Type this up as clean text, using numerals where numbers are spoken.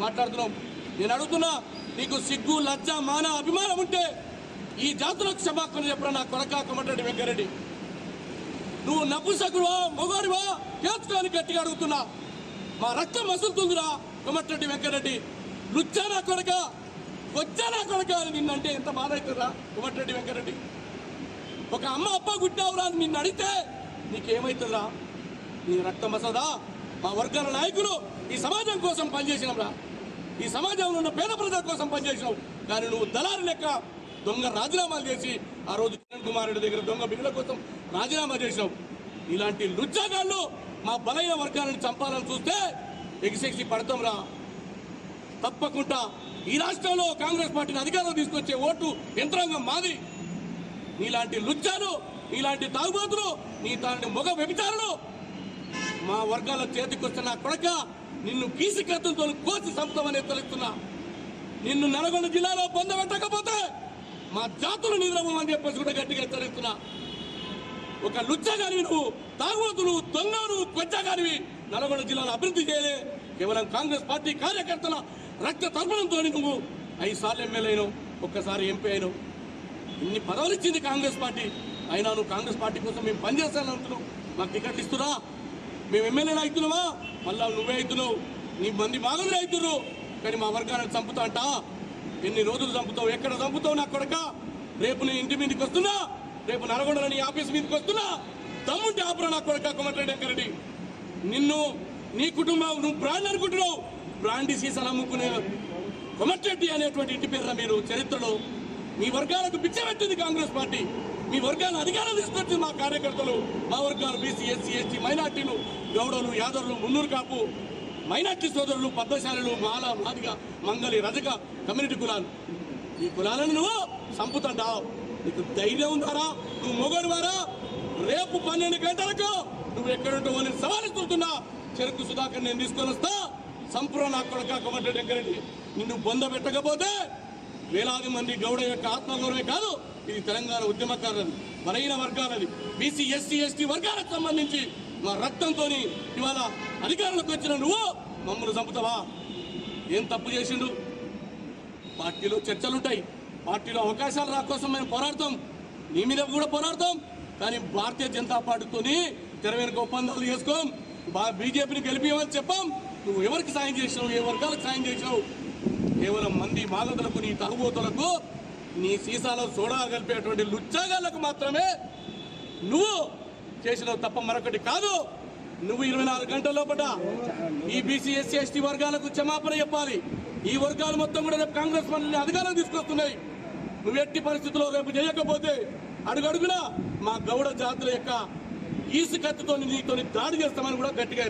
మాట్లాడుతున్నావు. నేను అడుగుతున్నా, నీకు సిగ్గు, లజ్జ, మాన, అభిమానం ఉంటే ఈ జాతులకు క్షమాపణ చెప్పరా నా కొడక కోమటిరెడ్డి వెంకరెడ్డి. నువ్వు నపుసకుడువా మొగాడివా తేల్చుకోని గట్టిగా అడుగుతున్నా. మా రక్తం మసులుతుందిరా కోమటిరెడ్డి వెంకరెడ్డి. లుచ్చానా కొడక, వచ్చానా కొడక అని నిన్నంటే ఎంత బాధ అవుతుందా కోమటిరెడ్డి వెంకరెడ్డి. ఒక అమ్మ అప్ప గుట్టావురా అని నిన్ను అడిగితే నీకేమవుతుందా? నీ రక్తం మసదా. మా వర్గాల నాయకులు ఈ సమాజం కోసం పనిచేసినాంరా, ఈ సమాజంలో ఉన్న పేద ప్రజల కోసం పనిచేసినావు. కానీ నువ్వు దళారు లెక్క దొంగ రాజీనామాలు చేసి ఆ రోజు కిరణ్ కుమార్ రెడ్డి దగ్గర దొంగ బిల్లుల కోసం రాజీనామా చేసినావు. ఇలాంటి లుచ్చాగాళ్ళు మా బలైన వర్గాలను చంపాలని చూస్తే ఎగిసెగిసి పడతాంరా. తప్పకుండా ఈ రాష్ట్రంలో కాంగ్రెస్ పార్టీని అధికారంలో తీసుకొచ్చే ఓటు యంత్రాంగం మాది. నీలాంటి లుచ్చాలు, నీలాంటి తాగుబోతులు, నీ తాని మొగ వ్యభిచారులు మా వర్గాల చేతికి వస్తున్న కొడక నిన్ను కీసి కత్తులతో కోసి సంపుతామని హెచ్చరిస్తున్నా. నిన్ను నల్గొండ జిల్లాలో పొందబెట్టకపోతే మా జాతులు నిద్రమని చెప్పేసి కూడా గట్టిగా హెచ్చరిస్తున్నా. ఒక లుచ్చగానివి నువ్వు, తాగుబోతులు, దొంగలు, కొచ్చగానివి నల్గొండ జిల్లాలో అభివృద్ధి చేయలే. కేవలం కాంగ్రెస్ పార్టీ కార్యకర్తల రక్త తర్పణంతో నువ్వు 5 సార్లు ఎమ్మెల్యే అయినావు, ఒక్కసారి ఎంపీ అయినావు. ఇన్ని పదవులు ఇచ్చింది కాంగ్రెస్ పార్టీ. అయినా నువ్వు కాంగ్రెస్ పార్టీ కోసం మేము పనిచేస్తానంటున్నావు. మాకు టికెట్లు ఇస్తున్నా, మేము ఎమ్మెల్యేలు అవుతున్నావా? మళ్ళా నువ్వే అవుతున్నావు, నీ మంది మాగదులు అవుతున్నారు. కానీ మా వర్గాన్ని చంపుతా అంట. ఎన్ని రోజులు చంపుతావు, ఎక్కడ చంపుతావు నా కొడక? రేపు నీ ఇంటి మీదకి వస్తున్నా, రేపు నల్గొండలో నీ ఆఫీస్ మీదకి వస్తున్నా. దమ్ముంటే ఆపురా నా కొడక కోమటిరెడ్డి వెంకరెడ్డి. నిన్ను, నీ కుటుంబం, నువ్వు బ్రాండ్ అనుకుంటున్నావు. బ్రాండ్ సీసాలు అమ్ముకునే కోమటిరెడ్డి అనేటువంటి ఇంటి పేరున మీరు చరిత్రలో మీ వర్గాలకు పిచ్చబెట్టింది కాంగ్రెస్ పార్టీ. మీ వర్గాల అధికారం తీసుకొచ్చింది మా కార్యకర్తలు. మా వర్గాలు బీసీ, ఎస్సీ, ఎస్టీ, మైనార్టీలు, గౌడలు, యాదవులు, మున్నూరు కాపు, మైనార్టీ సోదరులు, పద్మశాలులు, మాల, మాదిగ, మంగళి, రజక కమ్యూనిటీ కులాలు. ఈ కులాలను నువ్వు చంపుతుంటావు. నీకు ధైర్యం ఉందారా? నువ్వు మొగడు వారా? రేపు 12 గంటలకు నువ్వు ఎక్కడుంటావు అని సవాలిస్తున్నా. చెరుకు సుధాకర్ నేను తీసుకొని వస్తా. సంపూర్ణ నా కొడక కోమటిరెడ్డి వెంకరెడ్డి. నిన్ను పొందబెట్టకపోతే వేలాది మంది గౌడ యొక్క ఆత్మగౌరవమే కాదు, ఇది తెలంగాణ ఉద్యమకారులది, బలహీన వర్గాలది, బీసీ, ఎస్సీ, ఎస్టీ వర్గాలకు సంబంధించి మా రక్తంతో ఇవాళ అధికారంలోకి వచ్చిన నువ్వు మమ్మల్ని చంపుతావా? ఏం తప్పు చేసిండు? పార్టీలో చర్చలుంటాయి, పార్టీలో అవకాశాలు రా కోసం మేము పోరాడతాం, నీ మీద కూడా పోరాడతాం. కానీ భారతీయ జనతా పార్టీతోని తెర వెనుక ఒప్పందాలు చేసుకోం, బీజేపీని గెలిపియమని చెప్పాం. నువ్వు ఎవరికి సాయం చేసినావు, ఏ వర్గాలకు సాయం చేసినావు? కేవలం మంది మాగదులకు, నీ తాగుబోతులకు, నీ సీసాలో సోడా కలిపేటువంటి లుచ్చాగాళ్లకు మాత్రమే నువ్వు చేసినావు తప్ప మరొకటి కాదు. నువ్వు 24 గంటల లోపల ఈ బీసీ, ఎస్సీ, ఎస్టీ వర్గాలకు క్షమాపణ చెప్పాలి. ఈ వర్గాలు మొత్తం కూడా రేపు కాంగ్రెస్ పార్టీని అధికారం తీసుకొస్తున్నాయి. నువ్వు ఎట్టి పరిస్థితుల్లో రేపు చేయకపోతే అడుగడుగునా మా గౌడ జాతుల యొక్క ఈసు కత్తితో నీతో దాడి చేస్తామని కూడా గట్టిగా